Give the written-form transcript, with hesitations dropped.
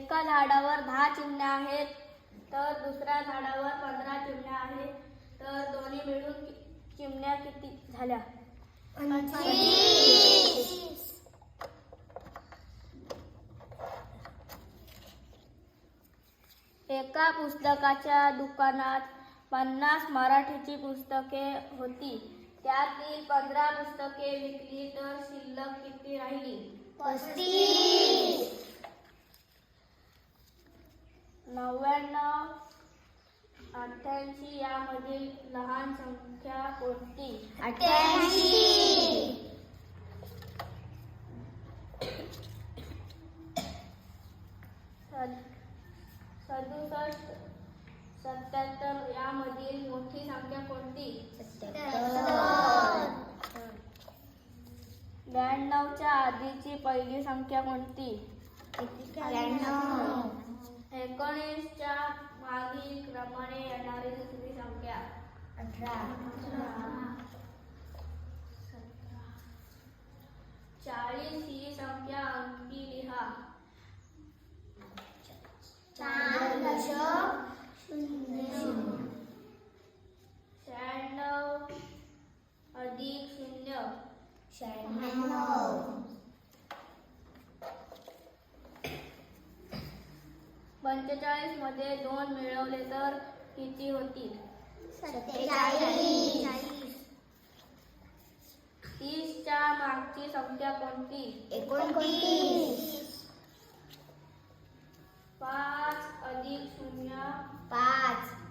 एका झाडावर 10 चिमण्या आहेत तर दुसऱ्या झाडावर 15 चिमण्या आहेत तर दोन्ही मिळून चिमण्या किती झाल्या? 25. एका पुस्तकाच्या दुकानात 50 मराठीची पुस्तके होती. त्यातील 15 पुस्तके विकली तर शिल्लक किती राहिली? 35. 99, 88 यामधील लहान संख्या कोणती? 88. 67, 77 यामधील मोठी संख्या कोणती? 77. 92 च्या आधीची पहिली संख्या कोणती? 93. 19 च्या मागील क्रमाने येणारी दुसरी संख्या? 18. 40 ही संख्या अंकी लिहा. 4.00. 96 अधिक 0. 96. 45 मध्ये 2 मिळवले तर किती होतील? 47. 30 च्या मागची संख्या कोणती? 29. 5 अधिक 0. 5.